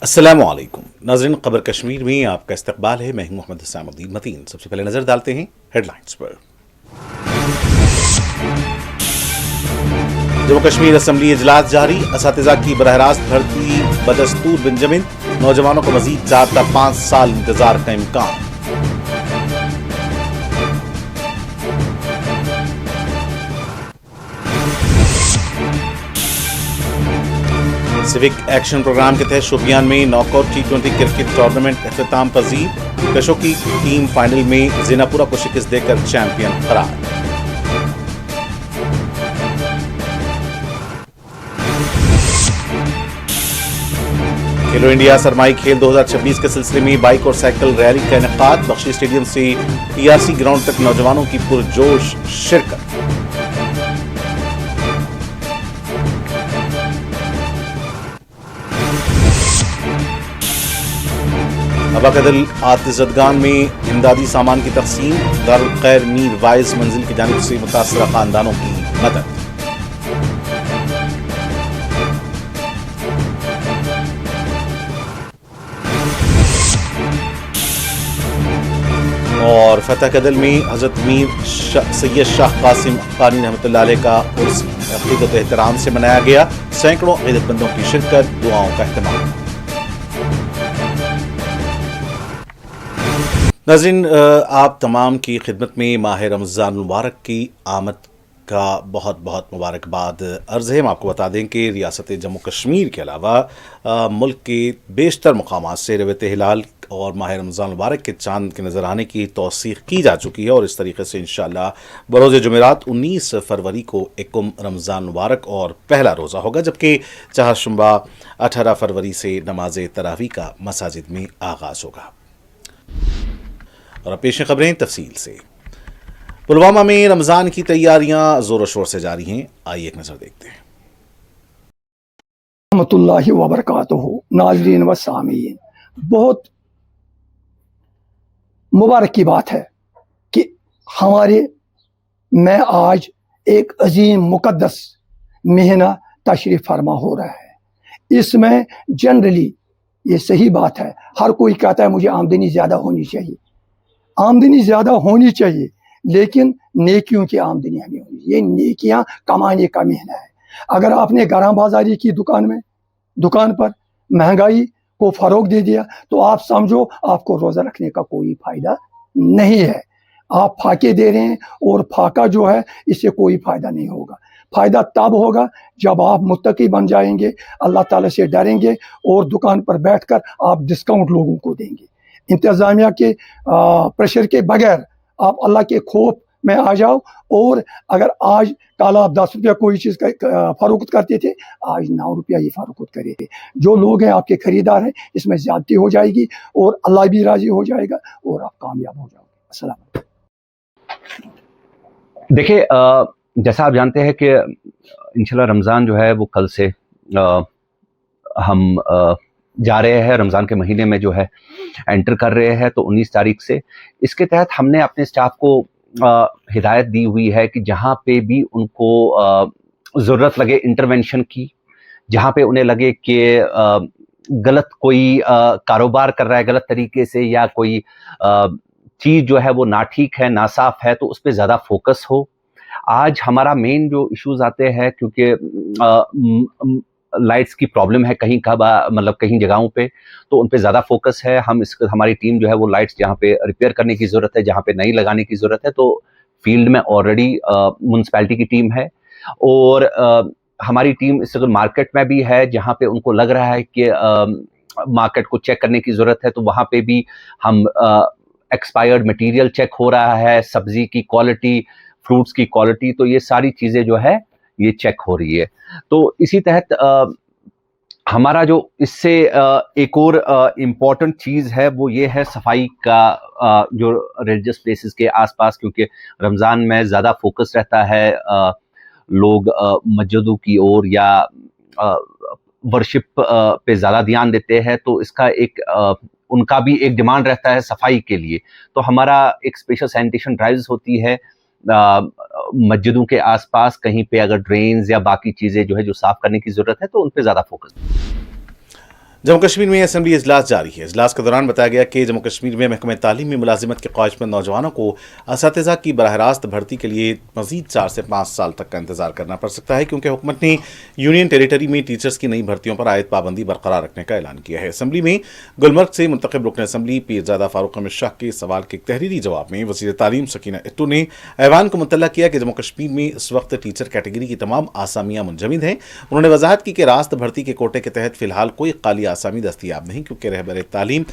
السلام علیکم ناظرین، خبر کشمیر میں آپ کا استقبال ہے۔ میں ہوں محمد حسام الدین متین۔ سب سے پہلے نظر ڈالتے ہیں ہیڈ لائنز پر۔ جموں کشمیر اسمبلی اجلاس جاری، اساتذہ کی براہ راست بھرتی بدستور بنجمن، نوجوانوں کو مزید 4 تا 5 سال انتظار کا امکان۔ سیوک ایکشن پروگرام کے تحت شوپیان میں knock out T20 cricket tournament اختتام پذیر، کشو کی ٹیم فائنل میں زیناپورہ کو شکست دے کر چیمپئن قرار۔ کھیلو انڈیا سرمائی کھیل 2026 کے سلسلے میں بائک اور سائیکل ریلی کا انعقاد، بخشی اسٹیڈیم سے PRC گراؤنڈ تک نوجوانوں کی پرجوش شرکت۔ اباکدل آتش زدگان میں امدادی سامان کی تقسیم، دارالخیر میر وائز منزل کی جانب سے متاثرہ خاندانوں کی مدد۔ اور فتح کدل میں حضرت میر سید شاہ قاسم قانی رحمۃ اللہ علیہ کا عرس عقیدت و احترام سے منایا گیا، سینکڑوں عقیدت مندوں کی شرکت، دعاؤں کا اہتمام۔ ناظرین، آپ تمام کی خدمت میں ماہ رمضان المبارک کی آمد کا بہت بہت مبارکباد عرض ہے۔ ہم آپ کو بتا دیں کہ ریاست جموں کشمیر کے علاوہ ملک کے بیشتر مقامات سے رویت ہلال اور ماہ رمضان المبارک کے چاند کے نظر آنے کی توثیق کی جا چکی ہے، اور اس طریقے سے انشاءاللہ بروز جمعرات 19 فروری کو یکم رمضان المبارک اور پہلا روزہ ہوگا، جبکہ چہارشنبہ 18 فروری سے نماز تراویح کا مساجد میں آغاز ہوگا۔ اور اب پیش خبریں تفصیل سے۔ پلوامہ میں رمضان کی تیاریاں زور و شور سے جاری ہیں، آئیے ایک نظر دیکھتے ہیں۔ رحمۃ اللہ وبرکاتہ، ناظرین و سامعین، بہت مبارک کی بات ہے کہ میں آج ایک عظیم مقدس مہینہ تشریف فرما ہو رہا ہے۔ اس میں جنرلی یہ صحیح بات ہے، ہر کوئی کہتا ہے مجھے آمدنی زیادہ ہونی چاہیے، آمدنی زیادہ ہونی چاہیے، لیکن نیکیوں کی آمدنی ہمیں ہونی چاہیے۔ یہ نیکیاں کمانے کا مہینہ ہے۔ اگر آپ نے گراں بازاری کی دکان پر مہنگائی کو فروغ دے دیا تو آپ سمجھو آپ کو روزہ رکھنے کا کوئی فائدہ نہیں ہے۔ آپ پھاکے دے رہے ہیں، اور پھاکا جو ہے اس سے کوئی فائدہ نہیں ہوگا۔ فائدہ تب ہوگا جب آپ متقی بن جائیں گے، اللہ تعالیٰ سے ڈریں گے، اور دکان پر بیٹھ کر آپ ڈسکاؤنٹ لوگوں کو دیں گے۔ انتظامیہ کے پریشر کے بغیر آپ اللہ کے خوف میں آ جاؤ، اور اگر آج کل آپ 10 روپیہ کوئی چیز فروخت کرتے تھے، آج 9 روپیہ ہی فروخت کرے تھے۔ جو لوگ ہیں آپ کے خریدار ہیں، اس میں زیادتی ہو جائے گی، اور اللہ بھی راضی ہو جائے گا، اور آپ کامیاب ہو جاؤ گے۔ السلام علیکم۔ دیکھیں، جیسا آپ جانتے ہیں کہ انشاءاللہ رمضان جو ہے وہ کل سے ہم جا رہے ہیں، رمضان کے مہینے میں جو ہے انٹر کر رہے ہیں، تو 19 تاریخ سے اس کے تحت ہم نے اپنے سٹاف کو ہدایت دی ہوئی ہے کہ جہاں پہ بھی ان کو ضرورت لگے انٹرونشن کی، جہاں پہ انہیں لگے کہ غلط کوئی کاروبار کر رہا ہے غلط طریقے سے، یا کوئی چیز جو ہے وہ ناٹھیک ہے، ناصاف ہے، تو اس پہ زیادہ فوکس ہو۔ آج ہمارا مین جو ایشوز آتے ہیں، کیونکہ لائٹس کی پرابلم ہے کہیں کہیں جگہوں پہ، تو ان پہ زیادہ فوکس ہے۔ ہماری ٹیم جو ہے وہ لائٹس جہاں پہ ریپیئر کرنے کی ضرورت ہے، جہاں پہ نئی لگانے کی ضرورت ہے، تو فیلڈ میں آلریڈی میونسپیلٹی کی ٹیم ہے، اور ہماری ٹیم اس وقت مارکیٹ میں بھی ہے، جہاں پہ ان کو لگ رہا ہے کہ مارکیٹ کو چیک کرنے کی ضرورت ہے، تو وہاں پہ بھی ہم ایکسپائرڈ مٹیریل چیک ہو رہا ہے، سبزی کی کوالٹی، فروٹس کی کوالٹی، تو یہ ساری چیزیں جو ہے یہ چیک ہو رہی ہے۔ تو اسی تحت ہمارا جو اس سے ایک اور امپورٹنٹ چیز ہے وہ یہ ہے صفائی کا، جو ریلیجس پلیسز کے آس پاس، کیونکہ رمضان میں زیادہ فوکس رہتا ہے لوگ مسجدوں کی اور یا ورشپ پہ زیادہ دھیان دیتے ہیں، تو اس کا ایک ان کا بھی ایک ڈیمانڈ رہتا ہے صفائی کے لیے، تو ہمارا ایک اسپیشل سینیٹیشن ڈرائیوز ہوتی ہے مسجدوں کے آس پاس، کہیں پہ اگر ڈرینز یا باقی چیزیں جو ہے جو صاف کرنے کی ضرورت ہے تو ان پہ زیادہ فوکس۔ जम्मू कश्मीर में असेंबली इजलास जारी है। इजलास के दौरान बताया गया कि जम्मू कश्मीर में महकमे तालीम में मुलाजिमत के ख्वाहिशमंद नौजवानों को असातिज़ा की बराह रास्त भर्ती के लिए मजीद 4 से 5 साल तक का इंतजार करना पड़ सकता है, क्योंकि हुकूमत ने यूनियन टेरिटरी में टीचर्स की नई भर्तियों पर आयद पाबंदी बरकरार रखने का ऐलान किया है। असेंबली में गुलमर्ग से मुंतखब रुकन असेंबली पीरजादा फारूक अहमद शाह के सवाल के एक तहरीरी जवाब में वज़ीर तालीम सकीना इट्टू ने ऐवान को मुतल्ला किया कि जम्मू कश्मीर में इस वक्त टीचर कैटेगरी की तमाम आसामियां मुंजमद हैं। उन्होंने वजाहत की कि रास्त भर्ती के कोटे के तहत फिलहाल कोई खाली आसामी दस्तियाब नहीं, क्योंकि रहबर तालीम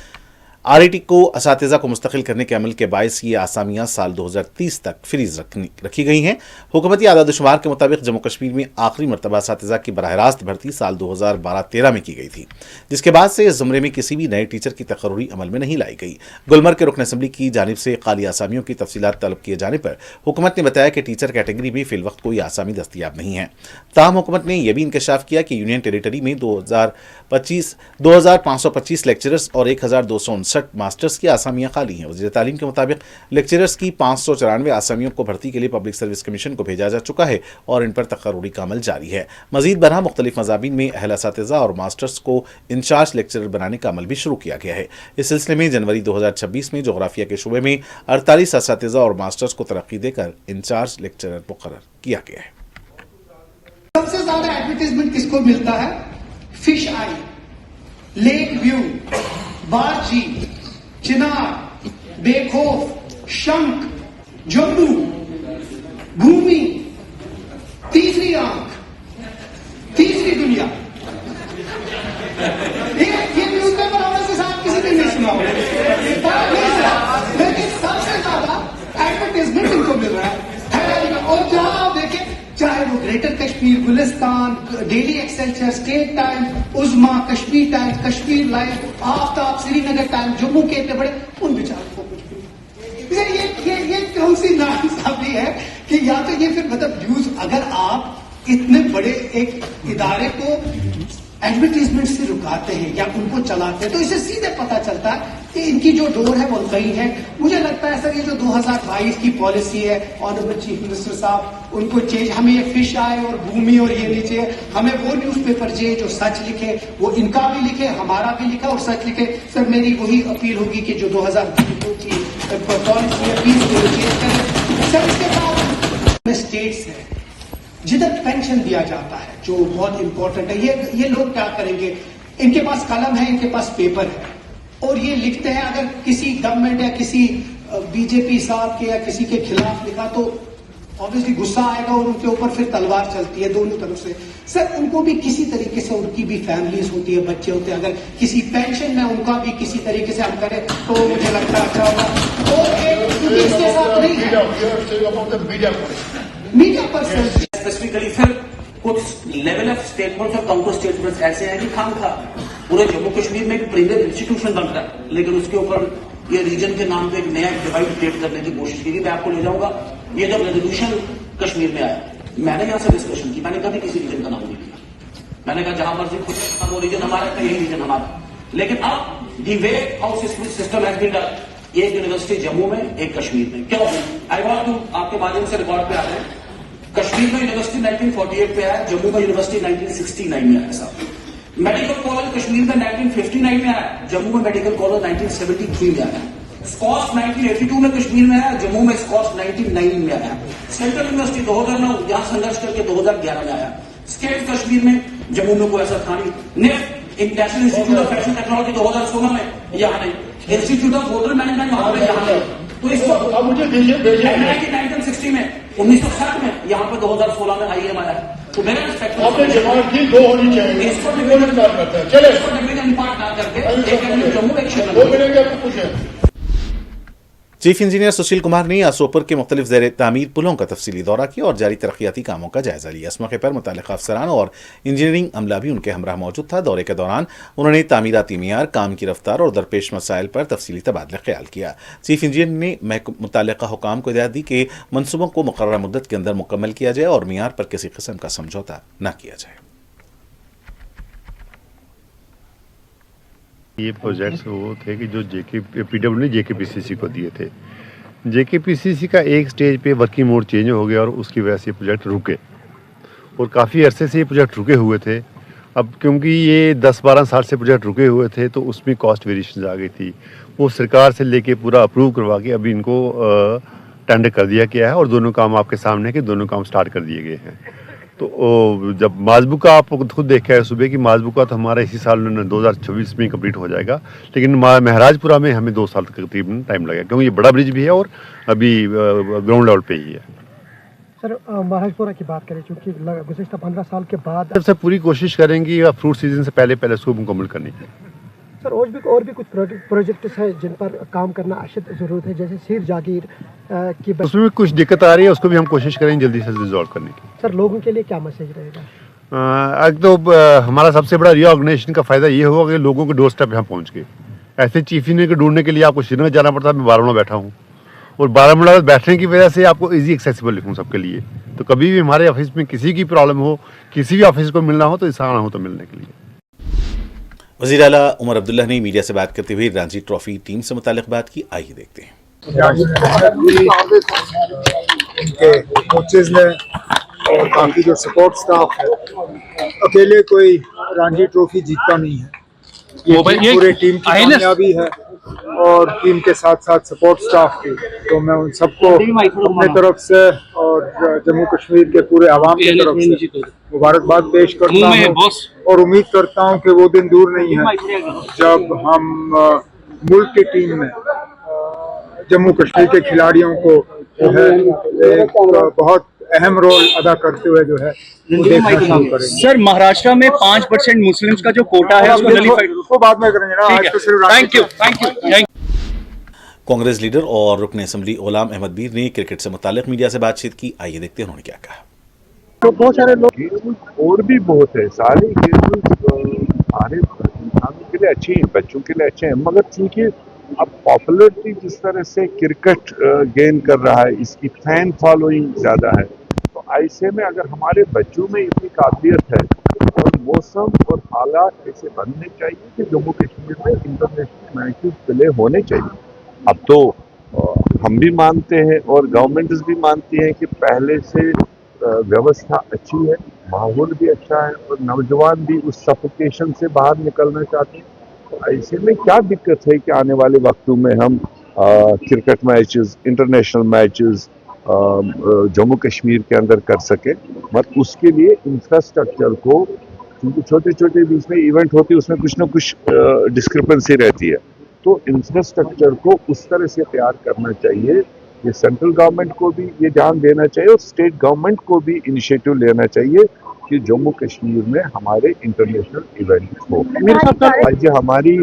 आरईटी को असातिज़ा को मुस्तकिल करने के अमल के बायस ये आसामियां साल 2030 तक फ्रीज रखी गई हैं। हुकूमती आदादशुमार के मुताबिक जम्मू कश्मीर में आखिरी मरतबा असातिज़ा की बराह रास्त भर्ती साल 2012-13 में की गई थी, जिसके बाद से इस ज़ुमरे में किसी भी नए टीचर की तकर्रुरी अमल में नहीं लाई गई। गुलमर्ग के रुकन असेंबली की जानिब से खाली आसामियों की तफसीलात तलब किए जाने पर हुकूमत ने बताया कि टीचर कैटेगरी में फिल वक्त कोई आसामी दस्तियाब नहीं है। ताहम हुकूमत ने यह भी इंकशाफ किया कि यूनियन टेरिटरी में 2525 लेक्चरर्स और 1259 मास्टर्स की आसामियां खाली हैं। वज़ीर तालीम के मुताबिक लेक्चरर्स की 594 आसामियों को भर्ती के लिए पब्लिक सर्विस कमीशन को भेजा जा चुका है और इन पर तकर्रुरी का अमल जारी है। मजीद बरहा मुख्तलिफ मज़ाबीन में अहल असातिज़ा और मास्टर्स को इंचार्ज लेक्चरर बनाने का अमल भी शुरू किया गया है। इस सिलसिले में जनवरी 2026 में जोग्राफिया के शुबे में 48 असातिज़ा और मास्टर्स को तरक्की देकर इंचार्ज लेक्चरर मुकर्रर किया गया है। सबसे ज्यादा एडवर्टाइजमेंट किसको मिलता है? फिश आई, लेक व्यू, बारजी, चिनार, बेखौफ, शंख, जम्मू, भूमि, तीसरी आंख, तीसरी दुनिया। ये न्यूज़पेपर आने से साथ किसी ने नहीं सुना होगा, लेकिन सबसे ज्यादा एडवर्टाइजमेंट इनको मिल रहा है। और जहां आप देखें, चाहे वो Greater Kashmir, Gulistan, Daily Excelsior, State Time, Uzma, Kashmir Times, Kashmir Live, Aftab, Srinagar Times, Jammu के इतने बड़े, उन बेचारों को कुछ भी ये कौन सी नाइंसाफी है कि या तो ये फिर मतलब न्यूज, अगर आप इतने बड़े एक इदारे को एडवर्टीजमेंट से रुकाते हैं या उनको चलाते हैं, तो इससे सीधे पता चलता है कि इनकी जो डोर है वो कहीं है। मुझे लगता है सर, ये जो 2022 की पॉलिसी है ऑनरेबल चीफ मिनिस्टर साहब, उनको चेंज, हमें ये फिश आए और भूमि और ये नहीं चाहिए, हमें वो न्यूज़पेपर चाहिए जो सच लिखे, वो इनका भी लिखे, हमारा भी लिखा और सच लिखे। सर मेरी वही अपील होगी कि जो 2022 की पॉलिसी है प्लीज चेंज करें। सर इसके बाद स्टेट्स है जिधर पेंशन दिया जाता है, जो बहुत इंपॉर्टेंट है, ये लोग क्या करेंगे? इनके पास कलम है, इनके पास पेपर है और ये लिखते हैं। अगर किसी गवर्नमेंट या किसी बीजेपी साहब के या किसी के खिलाफ लिखा तो ऑब्वियसली गुस्सा आएगा और उनके ऊपर फिर तलवार चलती है दोनों तरफ से। सर उनको भी किसी तरीके से, उनकी भी फैमिलीज होती है, बच्चे होते हैं, अगर किसी पेंशन में उनका भी किसी तरीके से हम करें तो मुझे लगता है अच्छा होगा। और इसके साथ नहीं है मीडिया पर्सन स्पेसिफिकली फिर कुछ लेवल ऑफ स्टेटमेंट्स और काउंटर स्टेटमेंट्स ऐसे हैं कि खामखा पूरे जम्मू कश्मीर में भी प्रीमियर इंस्टीट्यूशन बन रहा है, लेकिन उसके ऊपर ये रीजन के नाम पे एक नया डिवाइड क्रिएट करने की कोशिश की। मैं आपको ले जाऊंगा, ये जब रेजोल्यूशन कश्मीर में आया, मैंने यहां से डिस्कशन की, मैंने कभी किसी रीजन का नाम नहीं लिया, मैंने कहा जहां मर्जी खुद वो रीजन हमारा है, यही रीजन हमारा। लेकिन अब the way how system has been done, एक यूनिवर्सिटी जम्मू में, एक कश्मीर में। क्यों? आई वांट टू आपके माध्यम से रिकॉर्ड पे आ रहे हैं। कश्मीर में यूनिवर्सिटी 1948 पे आया, जम्मू में यूनिवर्सिटी 1969 में आया साहब। मेडिकल कॉलेज कश्मीर में 1959 में आया, जम्मू में मेडिकल कॉलेज 1973 में आया। स्कॉस 1982 में कश्मीर में आया, जम्मू में स्कॉस 1990 में आया। सेंट्रल यूनिवर्सिटी 2009 यहां संघर्ष करके 2011 में आया। स्टेट कश्मीर में, जम्मू में कोई ऐसा था नहीं। NEFT national institute of fashion technology 2016 में यहाँ नहीं, इंस्टीट्यूट ऑफ होटल मैनेजमेंट वहां पे यहाँ नहीं। तो इसको मुझे 1960 में, 1960 में, यहाँ पे 2016 में IIM आया। तो मेरा रिस्पेक्ट दो होनी चाहिए, इसको डिवीजन पार्ट ना करके एक जम्मू एक शहर। चीफ इंजीनियर सुशील कुमार ने आसोपर के मुख्तलिफ ज़ेर तामीर पुलों का तफसीली दौरा किया और जारी तरक्याती कामों का जायजा लिया। इस मौके पर मुताल्लिक़ अफसरान और इंजीनियरिंग अमला भी उनके हमरा मौजूद था। दौरे के दौरान उन्होंने तामीराती मियार, काम की रफ्तार और दरपेश मसाइल पर तफसीली तबादला ख्याल किया। चीफ इंजीनियर ने मुताल्लिक़ा हुकाम को हिदायत दी कि मनसूबों को मुकर्ररा मुद्दत के अंदर मुकम्मल किया जाए और मियार पर किसी किस्म का समझौता न किया जाए। ये प्रोजेक्ट्स वो थे कि जो PW ने JKPCC को दिए थे। JKPCC का एक स्टेज पे वर्किंग मोड चेंज हो गया और उसकी वजह से ये प्रोजेक्ट रुके और काफ़ी अरसे से ये प्रोजेक्ट रुके हुए थे अब क्योंकि ये 10-12 साल से प्रोजेक्ट रुके हुए थे तो उसमें कॉस्ट वेरिएशन आ गई थी, वो सरकार से लेके पूरा अप्रूव करवा के अभी इनको टेंडर कर दिया गया है और दोनों काम आपके सामने है कि दोनों काम स्टार्ट कर दिए गए हैं। तो जब माजबूका आप खुद देखा है सुबह की माजबूका तो हमारा इसी साल 2024 में कंप्लीट हो जाएगा, लेकिन महराजपुरा में हमें 2 साल तक तकरीबन टाइम लगेगा क्योंकि ये बड़ा ब्रिज भी है और अभी ग्राउंड लेवल पे ही है। सर महाराजपुरा की बात करें, चूँकि गुज़श्ता 15 साल के बाद सबसे पूरी कोशिश करेंगी फ्रूट सीजन से पहले उसको मुकम्मल करने की। सर और भी कुछ प्रोजेक्ट्स हैं जिन पर काम करना अशद ज़रूरत है, जैसे सीर जागीर की उसमें भी कुछ दिक्कत आ रही है, उसको भी हम कोशिश करेंगे जल्दी से रिजॉल्व करने की। सर लोगों के लिए क्या मैसेज रहेगा? एक तो हमारा सबसे बड़ा रीऑर्गेनाइजेशन का फ़ायदा ये होगा कि लोगों के डोर स्टेप यहाँ पहुँच गए। ऐसे चीफ इंजीनियर को ढूंढने के लिए आपको श्रीनगर जाना पड़ता है, मैं बारामूला बैठा हूँ और बारामूला बैठने की वजह से आपको इजी एक्सेसिबल लिखूँ सबके लिए। तो कभी भी हमारे ऑफिस में किसी की प्रॉब्लम हो, किसी भी ऑफिस को मिलना हो तो आसान हो तो मिलने के लिए। वज़ीर आला उमर अब्दुल्ला ने मीडिया से बात करते हुए रणजी ट्रॉफी टीम से मुताल्लिक़ बात की, आइए देखते हैं। उनके कोचेज ने और बाकी जो सपोर्ट स्टाफ है, अकेले कोई रणजी ट्रॉफी जीतता नहीं है, ये पूरे टीम की कामयाबी है और टीम के साथ साथ सपोर्ट स्टाफ की। तो मैं उन सबको अपने तरफ से और जम्मू कश्मीर के पूरे आवाम की तरफ से मुबारकबाद पेश करता हूँ और उम्मीद करता हूँ कि वो दिन दूर नहीं है जब हम मुल्क की टीम में जम्मू कश्मीर के खिलाड़ियों को जो है एक बहुत अहम रोल अदा करते हुए जो है वो देखना शुरू करेंगे। सर महाराष्ट्र में 5% मुस्लिम्स का जो कोटा है उसको नलीफाइड उसको बाद में करेंगे ना, आज तो सिर्फ थैंक यू। कांग्रेस लीडर और रुकन असम्बली गुलाम अहमद मीर ने क्रिकेट से मुताल्लिक़ मीडिया से बातचीत की, आइए देखते हैं उन्होंने क्या कहा। तो बहुत सारे लोग और भी बहुत है, सारे हमारे इंसानों के लिए अच्छे हैं, बच्चों के लिए अच्छे हैं, मगर चूंकि अब पॉपुलरिटी जिस तरह से क्रिकेट गेन कर रहा है, इसकी फैन फॉलोइंग ज़्यादा है, तो ऐसे में अगर हमारे बच्चों में इतनी काबिलियत है और मौसम और हालात ऐसे बनने चाहिए कि जम्मू कश्मीर में इंटरनेशनल मैचेस प्ले होने चाहिए। अब तो हम भी मानते हैं और गवर्नमेंट्स भी मानती हैं कि पहले से व्यवस्था अच्छी है, माहौल भी अच्छा है और नौजवान भी उस सफोकेशन से बाहर निकलना चाहते हैं। तो ऐसे में क्या दिक्कत है कि आने वाले वक्तों में हम cricket matches, international matches Jammu Kashmir के अंदर कर सके, मगर उसके लिए इंफ्रास्ट्रक्चर को, क्योंकि छोटे छोटे बीच में इवेंट होते हैं उसमें कुछ ना कुछ डिस्क्रिपेंसी रहती है, तो इंफ्रास्ट्रक्चर को उस तरह से तैयार करना चाहिए। ये सेंट्रल गवर्नमेंट को भी ये ध्यान देना चाहिए और स्टेट गवर्नमेंट को भी इनिशिएटिव लेना चाहिए कि जम्मू कश्मीर में हमारे इंटरनेशनल इवेंट हो। आज हमारी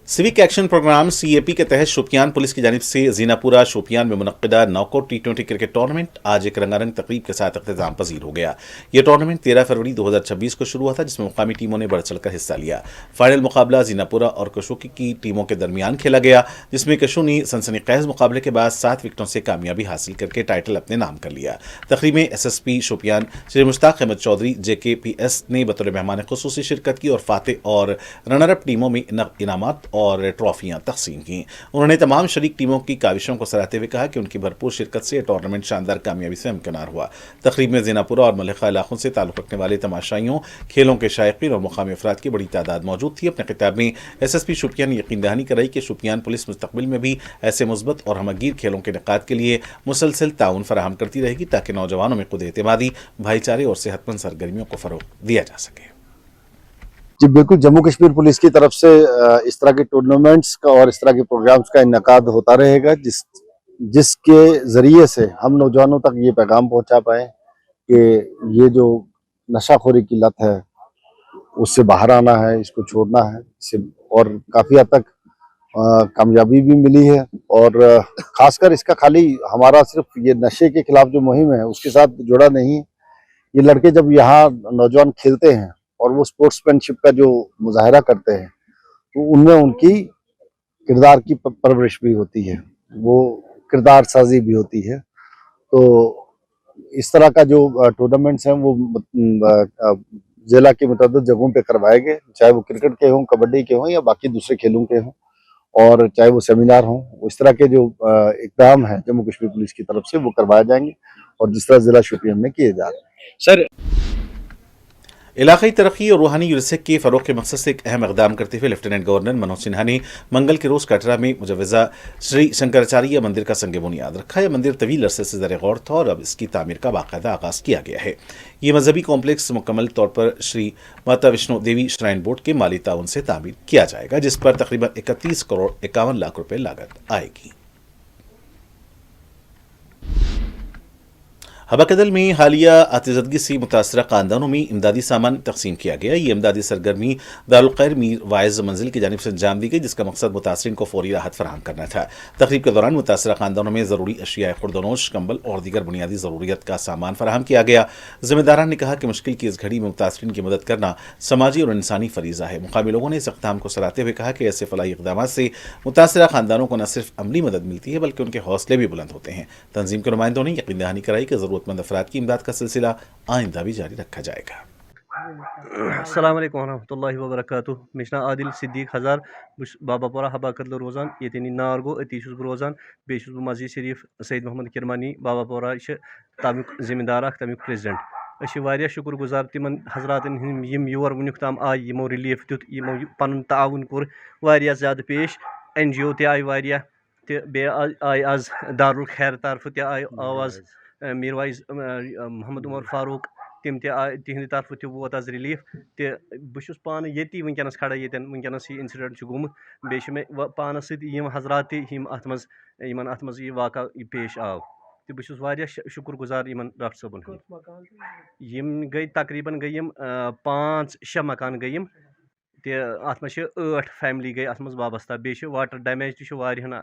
सिविक एक्शन प्रोग्राम सीएपी के तहत शोपियान पुलिस की जानिब से जीनापुरा शोपियान में मुनक्किदा नॉकआउट T20 क्रिकेट टूर्नामेंट आज एक रंगारंग तकरीब के साथ इख्तिताम पजीर हो गया। यह टूर्नामेंट 13 फरवरी 2026 को शुरू हुआ था, जिसमें मुकामी टीमों ने बढ़ चढ़कर हिस्सा लिया। फाइनल मुकाबला जीनापुरा और कशु की टीमों के दरमियान खेला गया, जिसमें कशु ने सनसनीखेज मुकाबले के बाद 7 विकेटों से कामयाबी हासिल करके टाइटल अपने नाम कर लिया। तकरीब में SSP शोपियान श्री मुश्ताक अहमद चौधरी JKPS ने बतौर मेहमान खुसूसी शिरकत की और फातेह और रनर अप टीमों में इनामात और ट्रॉफियां तकसीम की। उन्होंने तमाम शरीक टीमों की काविशों को सराहते हुए कहा कि उनकी भरपूर शिरकत से टूर्नामेंट शानदार कामयाबी से हमकिनार हुआ। तकरीब में ज़ीनापुरा और मलिका इलाकों से ताल्लुक़ रखने वाले तमाशाइयों, खेलों के शायकीन और मुकामी अफराद की बड़ी तादाद मौजूद थी। अपने खिताब में SSP शोपियान ने यकीन दहानी कराई कि शोपियान पुलिस मुस्तकबिल में भी ऐसे मुस्बत और हमगीर खेलों के इनेकाद के लिए मुसलसल ताउन फराहम करती रहेगी, ताकि नौजवानों में खुद एतमादी, भाईचारे और सेहतमंद सरगर्मियों को फ़रोग़ दिया जा सके। जी बिल्कुल, जम्मू कश्मीर पुलिस की तरफ से इस तरह के टूर्नामेंट्स का और इस तरह के प्रोग्राम्स का इनकाद होता रहेगा, जिसके ज़रिए से हम नौजवानों तक ये पैगाम पहुंचा पाएँ कि ये जो नशाखोरी की लत है उससे बाहर आना है, इसको छोड़ना है। इससे और काफ़ी हद तक कामयाबी भी मिली है और ख़ासकर इसका खाली हमारा सिर्फ ये नशे के खिलाफ जो मुहिम है उसके साथ जुड़ा नहीं है। ये लड़के जब यहाँ नौजवान खेलते हैं और वो स्पोर्ट्समैनशिप का जो मुजाहरा करते हैं तो उनमें उनकी किरदार की परवरिश भी होती है, वो किरदार साजी भी होती है। तो इस तरह का जो टूर्नामेंट्स हैं वो जिला की मुतअद्दिद जगहों पे करवाए गए, चाहे वो क्रिकेट के हों, कबड्डी के हों या बाकी दूसरे खेलों के हों, और चाहे वो सेमिनार हों। इस तरह के जो इक़दाम हैं जम्मू कश्मीर पुलिस की तरफ से वो करवाए जाएंगे और जिस तरह जिला शोपियान में किए जा रहे हैं। सर علاقائی ترقی اور روحانی یونیسیک کے فروغ کے مقصد سے ایک اہم اقدام کرتے ہوئے لیفٹیننٹ گورنر منوج سنہا نے منگل کے روز کٹرا میں مجوزہ شری شنکراچاریہ مندر کا سنگ بنیاد رکھا۔ یہ مندر طویل عرصے سے زیر غور تھا اور اب اس کی تعمیر کا باقاعدہ آغاز کیا گیا ہے۔ یہ مذہبی کمپلیکس مکمل طور پر شری ماتا وشنو دیوی شرائن بورڈ کے مالی تعاون سے تعمیر کیا جائے گا، جس پر تقریباً 31 کروڑ 51 لاکھ روپے لاگت آئے گی۔ ہبہ میں حالیہ آتشزدگی سے متاثرہ خاندانوں میں امدادی سامان تقسیم کیا گیا۔ یہ امدادی سرگرمی دارالخیر میر واعظ منزل کی جانب سے انجام دی گئی، جس کا مقصد متاثرین کو فوری راحت فراہم کرنا تھا۔ تقریب کے دوران متاثرہ خاندانوں میں ضروری اشیاء خوردونوش، کمبل اور دیگر بنیادی ضروریات کا سامان فراہم کیا گیا۔ ذمہ داران نے کہا کہ مشکل کی اس گھڑی میں متاثرین کی مدد کرنا سماجی اور انسانی فریضہ ہے۔ مقامی لوگوں نے اس اقدام کو سراہتے ہوئے کہا کہ ایسے فلاحی اقدامات سے متاثرہ خاندانوں کو نہ صرف عملی مدد ملتی ہے بلکہ ان کے حوصلے بھی بلند ہوتے ہیں۔ تنظیم کے نمائندوں نے یقین دہانی کرائی کہ ضرورت مند افراد کی امداد کا سلسلہ آئندہ بھی جاری رکھا جائے گا۔ السلام علیکم ورحمۃ اللہ وبرکاتہ۔ مےٚ چھُ ناو عادل صدیق ہزار، بہٕ چھُس بابا پورہ حبہ کدلہٕ روزان، ییٚتٮ۪ن یہِ نار گوٚو أتی چھُس بہٕ روزان۔ بیٚیہِ چھُس بہٕ مسجد شریف سید محمد کرمانی بابا پورہ چھِ تمیُک ذمہ دار اکھ، تمیُک پریزیڈنٹ۔ أسۍ چھِ واریاہ شُکر گُزار تِمن حضراتن ہٕنٛدۍ یِم یور وٕنیُک تام آیہِ، یِمو رِلیٖف دیُت، یِمو پنُن تعاوُن کوٚر واریاہ زیادٕ پیش۔ NGO تہِ آیہِ واریاہ تہٕ بیٚیہِ آیہِ آز دارالخیر طرفہٕ تہِ آو آز میٖر وایز محمد عمر فاروق، تِم تہِ آیہِ، تِہنٛدِ طرفہٕ تہِ ووت آز رِلیٖف تہٕ بہٕ چھُس پانہٕ ییٚتی وٕنکیٚنس کھڑا، ییٚتٮ۪ن وٕنکیٚنس یہِ اِنسِڈنٹ چھُ گوٚمُت۔ بیٚیہِ چھِ مےٚ پانس سۭتۍ یِم حضرات تہِ یِم یِمن اتھ منٛز یہِ واقعہ پیش آو تہٕ بہٕ چھُس واریاہ شُکر گُزار یِمن ڈاکٹر صٲبن ہُنٛد۔ یِم گٔے تقریٖبن گٔے یِم 5-6 مکان گٔے یِم تہٕ اتھ منٛز چھِ 8 فیملی گٔے اتھ منٛز وابستہ۔ بیٚیہِ چھِ واٹر ڈیمیج تہِ چھُ واریاہن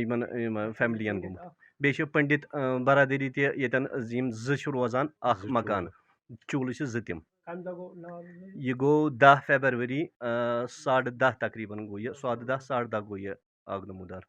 یِمن فیملین گوٚمُت۔ بیٚیہِ چھِ پنڈت برادری تہِ ییٚتٮ۪ن یِم 2 چھِ روزان، اکھ مکان چوٗلہٕ چھِ 2 تِم۔ یہِ گوٚو 10 فیبرؤری 10:30 تقریٖبن گوٚو یہِ، 10:15 10:30 گوٚو یہِ آگ نمودار۔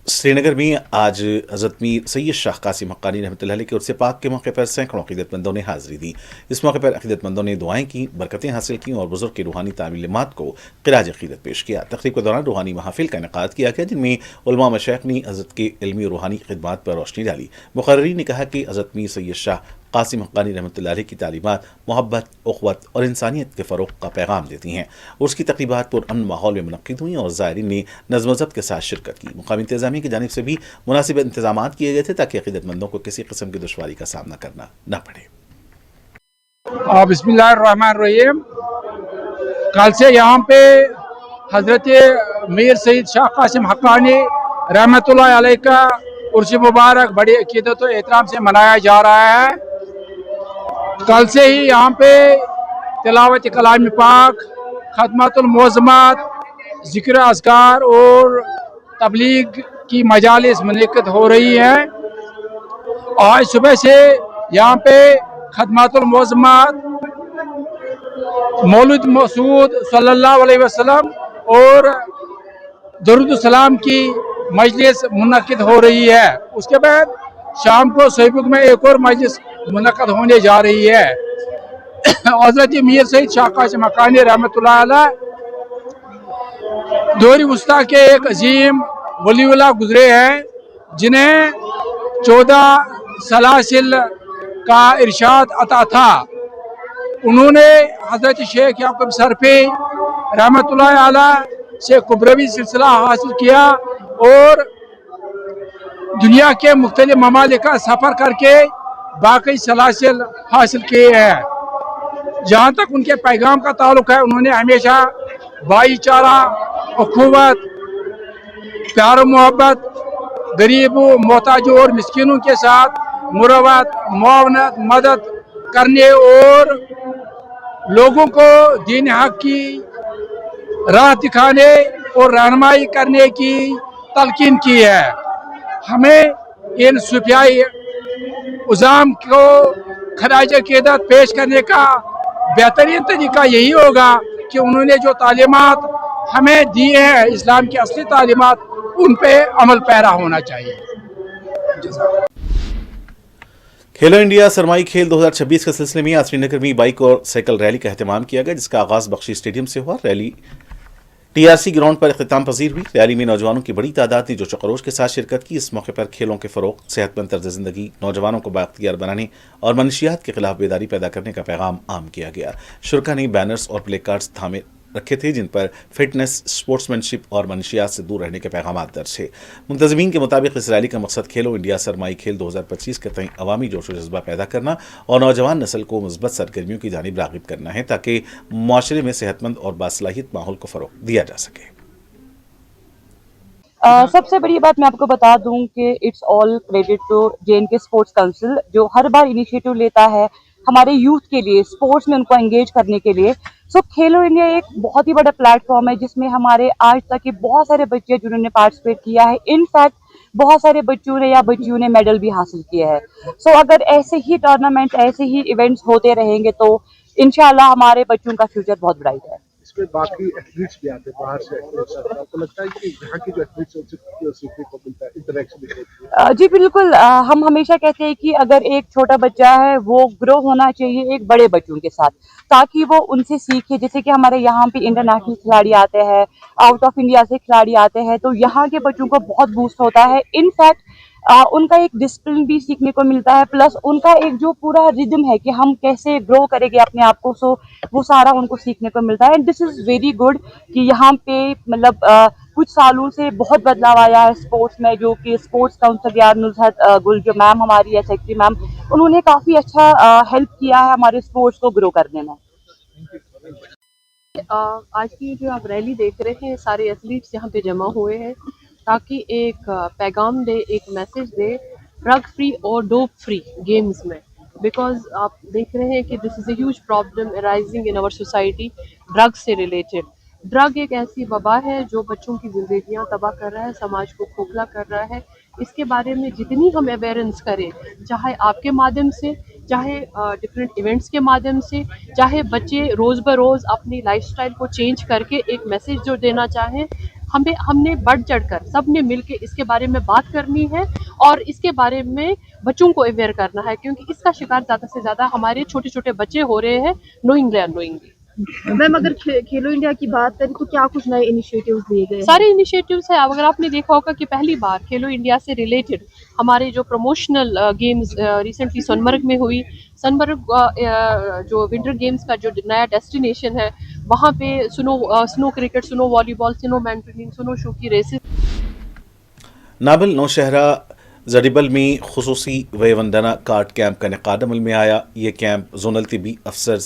سری نگر میں آج حضرت میر سید شاہ قاسم حقانی رحمۃ اللہ علیہ کے عرس پاک کے موقع پر سینکڑوں عقیدت مندوں نے حاضری دی۔ اس موقع پر عقیدت مندوں نے دعائیں کی، برکتیں حاصل کیں اور بزرگ کی روحانی تعلیمات کو خراج عقیدت پیش کیا۔ تقریب کے دوران روحانی محافل کا انعقاد کیا گیا، جن میں علماء مشائخ نے حضرت کے علمی اور روحانی خدمات پر روشنی ڈالی۔ مقررین نے کہا کہ حضرت میر سید شاہ قاسم حقانی رحمۃ اللہ علیہ کی تعلیمات محبت، اخوت اور انسانیت کے فروغ کا پیغام دیتی ہیں۔ اس کی تقریبات پرامن ماحول میں منعقد ہوئیں اور زائرین نے نظم و ضبط کے ساتھ شرکت کی۔ مقامی انتظامیہ کی جانب سے بھی مناسب انتظامات کیے گئے تھے تاکہ عقیدت مندوں کو کسی قسم کی دشواری کا سامنا کرنا نہ پڑے۔ بسم اللہ الرحمن الرحیم۔ کل سے یہاں پہ حضرت میر سید شاہ قاسم حقانی رحمۃ اللہ علیہ کا عرس مبارک بڑی عقیدت و احترام سے منایا جا رہا ہے۔ کل سے ہی یہاں پہ تلاوت کلام پاک، ختمات المعظمات، ذکر اذکار اور تبلیغ کی مجالس منعقد ہو رہی ہیں۔ آج صبح سے یہاں پہ ختمات المعظمات، مولد مسعود صلی اللہ علیہ وسلم اور درود السلام کی مجلس منعقد ہو رہی ہے۔ اس کے بعد شام کو سیبک میں ایک اور مجلس منعقد ہونے جا رہی ہے۔ حضرت میر سید شاہ قاسم حقانی رحمۃ اللہ علیہ دور وسطیٰ کے ایک عظیم ولی اللہ گزرے ہیں، جنہیں 14 سلاسل کا ارشاد عطا تھا۔ انہوں نے حضرت شیخ یعقوب سرفی رحمۃ اللہ علیہ سے کبروی سلسلہ حاصل کیا اور دنیا کے مختلف ممالک کا سفر کر کے باقی سلاسل حاصل کیے ہیں۔ جہاں تک ان کے پیغام کا تعلق ہے، انہوں نے ہمیشہ بھائی چارہ، اخوت، پیار و محبت، غریبوں، محتاجوں اور مسکینوں کے ساتھ مروت، معاونت، مدد کرنے اور لوگوں کو دین حق کی راہ دکھانے اور رہنمائی کرنے کی تلقین کی ہے۔ ہمیں ان صوفیائی عظام کو خراج عقیدت پیش کرنے کا بہترین طریقہ یہی ہوگا کہ انہوں نے جو تعلیمات ہمیں دی ہیں، اسلام کی اصلی تعلیمات، ان پہ عمل پیرا ہونا چاہیے۔ کھیلو انڈیا سرمائی کھیل 2026 کے سلسلے میں آج سری نگر میں بائک اور سائیکل ریلی کا اہتمام کیا گیا، جس کا آغاز بخشی اسٹیڈیم سے ہوا۔ ریلی TRC ग्राउंड पर इख्तिताम पजीर हुई। रैली में नौजवानों की बड़ी तादाद ने जोश खरोश के साथ शिरकत की। इस मौके पर खेलों के फरोग, सेहतमंद तर्ज जिंदगी, नौजवानों को बाख्तियार बनाने और मनशियात के खिलाफ बेदारी पैदा करने का पैगाम आम किया गया। शुरका ने बैनर्स और प्ले कार्ड्स थामे रखे थे जिन पर फिटनेस, स्पोर्ट्समैनशिप और मनशियात से दूर रहने के पैगाम दर्ज थे। मुंतज़मीन के मुताबिक इस रैली का मकसद खेलो इंडिया सरमाई खेल 2025 के तय अवामी जोश व जज्बा पैदा करना और नौजवान नस्ल को मुस्बत सरगर्मियों की जानिब राग़िब करना है ताकि माशरे में सेहतमंद और बासलाहियत माहौल को फ़रोग़ दिया जा सके। सबसे बड़ी बात मैं आपको बता दूं कि it's all credit to JNK sports council, जो हर बार इनिशिएटिव लेता है हमारे यूथ के लिए, स्पोर्ट्स में उनको एंगेज करने के लिए। सो खेलो इंडिया एक बहुत ही बड़ा प्लेटफॉर्म है जिसमें हमारे आज तक के बहुत सारे बच्चे जिन्होंने पार्टिसिपेट किया है। इनफैक्ट बहुत सारे बच्चों ने या बच्चियों ने मेडल भी हासिल किया है। सो अगर ऐसे ही टूर्नामेंट, ऐसे ही इवेंट्स होते रहेंगे तो इंशाल्लाह हमारे बच्चों का फ्यूचर बहुत ब्राइट है। इसमें बाकी एथलीट्स भी आते हैं, बाहर से एथलीट्स आते हैं। आपको लगता है कि यहाँ की जो एथलीट्स हैं उनसे सीखने को मिलता है, इंटरेक्शन भी होती है? जी बिल्कुल। हम हमेशा कहते हैं कि अगर एक छोटा बच्चा है वो ग्रो होना चाहिए एक बड़े बच्चों के साथ, ताकि वो उनसे सीखे। जैसे कि हमारे यहाँ पे इंटरनेशनल खिलाड़ी आते हैं, आउट ऑफ इंडिया से खिलाड़ी आते हैं, तो यहाँ के बच्चों को बहुत बूस्ट होता है। इनफैक्ट उनका एक डिसिप्लिन भी सीखने को मिलता है, प्लस उनका एक जो पूरा रिदम है कि हम कैसे ग्रो करेंगे अपने आप को, सो वो सारा उनको सीखने को मिलता है। And this is very good कि यहाँ पे मतलब कुछ सालों से बहुत बदलाव आया है स्पोर्ट्स में, जो कि स्पोर्ट्स काउंसिल यार नुसरत गुल जो मैम हमारी है, सेक्रेटरी मैम, उन्होंने काफ़ी अच्छा हेल्प किया है हमारे स्पोर्ट्स को ग्रो करने में। आज की जो आप रैली देख रहे हैं, सारे एथलीट्स यहाँ पे जमा हुए हैं ताकि एक पैगाम दे, एक मैसेज दे ड्रग फ्री और डोप फ्री गेम्स में। बिकॉज आप देख रहे हैं कि this is a huge problem arising in our society, drug से रिलेटेड। ड्रग एक ऐसी वबा है जो बच्चों की ज़िंदगियां तबाह कर रहा है, समाज को खोखला कर रहा है। इसके बारे में जितनी हम अवेयरेंस करें, चाहे आपके माध्यम से, चाहे डिफरेंट इवेंट्स के माध्यम से, चाहे बच्चे रोज़ ब रोज़ अपनी लाइफस्टाइल को चेंज करके एक मैसेज जो देना चाहें, हमने बढ़ चढ़कर सब ने मिल के इसके बारे में बात करनी है और इसके बारे में बच्चों को अवेयर करना है, क्योंकि इसका शिकार ज़्यादा से ज़्यादा हमारे छोटे छोटे बच्चे हो रहे हैं, नोइंगली अननोइंगली। मैम, अगर खेलो इंडिया की बात करें तो क्या कुछ नए इनिशिएटिव्स लिए गए? सारे इनिशिएटिव्स है। अगर आपने देखा होगा कि पहली बार खेलो इंडिया से रिलेटेड हमारे जो प्रमोशनल गेम्स रिसेंटली सोनमर्ग में हुई। सोनमर्ग जो विंटर गेम्स का जो नया डेस्टिनेशन है, वहाँ पे snow cricket, snow volleyball, snow mountaineering, snow shoe की रेसेस। नाबल नौशहरा जडिबल में खुसूसी वयवंदना कार्ड कैंप का इनेकाद अमल में आया। ये कैंप जोनल तिबी अफसर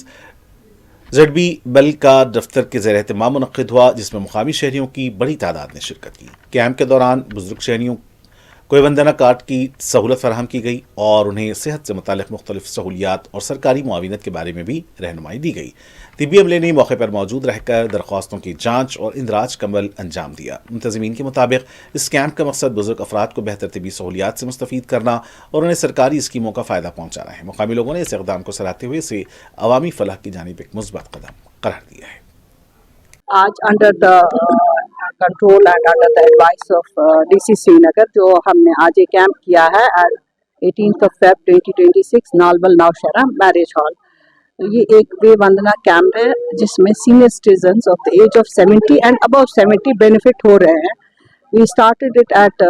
ZB बल का दफ्तर के ज़ेर एहतमाम मुनक़्क़िद हुआ, जिसमें मुकामी शहरियों की बड़ी तादाद ने शिरकत की। कैंप के दौरान बुजुर्ग शहरियों को वंदना कार्ड की सहूलत फराहम की गई और उन्हें सेहत से मुतालिक मुख्तलिफ सहूलियात और सरकारी मुआविनत के बारे में भी रहनुमाई दी गई। तिब्बी अमले ने मौके पर मौजूद रहकर दरख्वास्तों की जाँच और इंदराज का अमल अंजाम दिया। मुंतज़मीन के मुताबिक इस कैंप का मकसद बुजुर्ग अफराद को बेहतर तिब्बी सहूलियात से मुस्तफ़ीद करना और उन्हें सरकारी स्कीमों का फ़ायदा पहुँचाना है। मुकामी लोगों ने इस इक़दाम को सराहते हुए इसे अवामी फलाह की जानिब एक मुस्बत कदम करार दिया है। आज under the control and under the advice of DC Srinagar जो हमने आज ये कैंप किया है 18 Feb 2026 Nalbal Nowshera marriage hall. तो ये एक वे वंदना कैंप है जिसमें senior citizens of the age of 70 and above 70 benefit हो रहे हैं। We started it at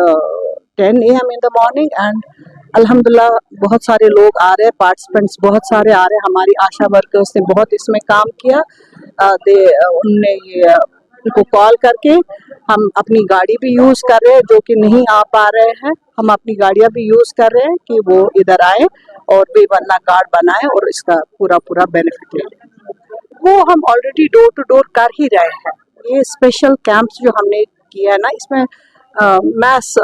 10 AM in the morning and अल्हम्दुलिल्लाह बहुत सारे लोग आ रहे हैं, पार्टिसिपेंट्स बहुत सारे आ रहे हैं। हमारी आशा वर्कर्स ने बहुत इसमें काम किया। उनने ये उनको कॉल करके हम अपनी गाड़ी भी यूज़ कर रहे हैं, जो कि नहीं आ पा रहे हैं हम अपनी गाड़ियाँ भी यूज़ कर रहे हैं कि वो इधर आए और बेवन्ना कार्ड बनाए और इसका पूरा बेनिफिट ले लें। वो हम ऑलरेडी डोर टू डोर कर ही रहे हैं। ये स्पेशल कैंप्स जो हमने किया है ना, इसमें मैस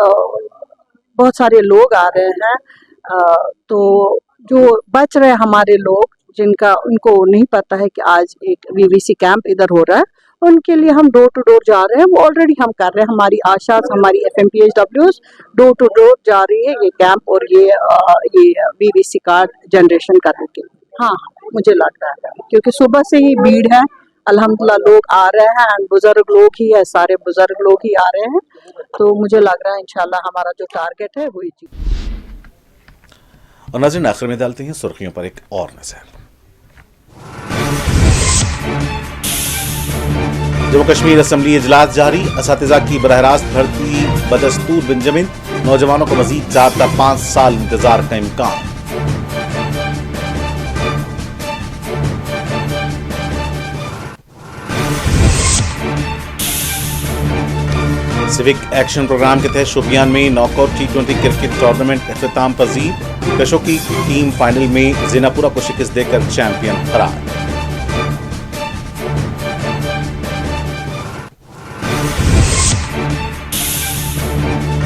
बहुत सारे लोग आ रहे हैं। तो जो बच रहे हमारे लोग जिनका उनको नहीं पता है कि आज एक VVC कैंप इधर हो रहा है, उनके लिए हम डोर टू डोर जा रहे हैं। वो ऑलरेडी हम कर रहे हैं। हमारी आशास, हमारी FMPHWs डोर टू डोर जा रही है ये कैंप और ये VVC कार्ड जनरेशन करने के लिए। हाँ, मुझे लग रहा है क्योंकि सुबह से ही भीड़ है, अल्हम्दुलिल्लाह लोग आ रहे हैं एंड बुजुर्ग लोग ही है, सारे बुजुर्ग लोग ही आ रहे हैं। तो मुझे लग रहा है इंशाल्लाह हमारा जो टारगेट है वही चीज। और नाज़रीन, आखिर में डालते हैं सुर्खियों पर एक और नजर। जम्मू कश्मीर असम्बली इजलास जारी, असातिज़ा की बरह रास्त भर्ती बदस्तूर बेंजामिन, नौजवानों को मजीद 4 ta 5 साल इंतजार का इम्कान। सिविक एक्शन प्रोग्राम के तहत शोपियान में नॉकआउट T20 क्रिकेट टूर्नामेंट अख्ताम पजीर, कशो की टीम फाइनल में ज़ेनापुरा को शिकस्त देकर चैंपियन करार।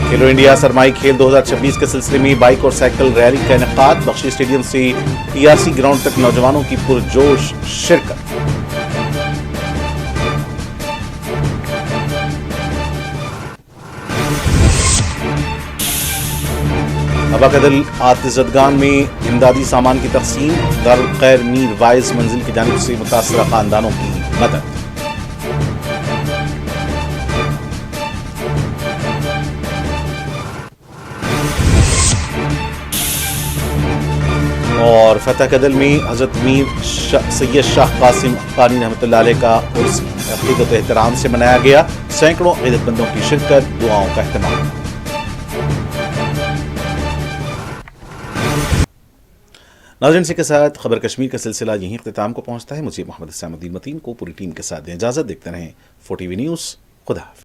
खेलो इंडिया सरमाई खेल 2026 के सिलसिले में बाइक और साइकिल रैली का इनेकाद, बख्शी स्टेडियम से TRC ग्राउंड तक नौजवानों की पुरजोश शिरकत। अबाकदल आतिज़दगान में इमदादी सामान की तकसीम, दारुल खैर मीर वाइज मंजिल की जानिब से मुतासरा खानदानों की मदद। और फतह कदल में हजरत मीर सैयद शाह कासिम अफगानी रहमतुल्लाह अलैह का उर्स अक़ीदत व एहतराम से मनाया गया, सैकड़ों इबादतमंदों की शिरकत, दुआओं का एहतमाम। नाज़रीन, इसी के साथ खबर कश्मीर का सिलसिला यहीं इख्तिताम को पहुंचता है। मुझे मोहम्मद इस्लामुद्दीन मतीन को पूरी टीम के साथ दें इजाज़त। देखते रहें 4TV न्यूज़। खुदा हाफ़िज़।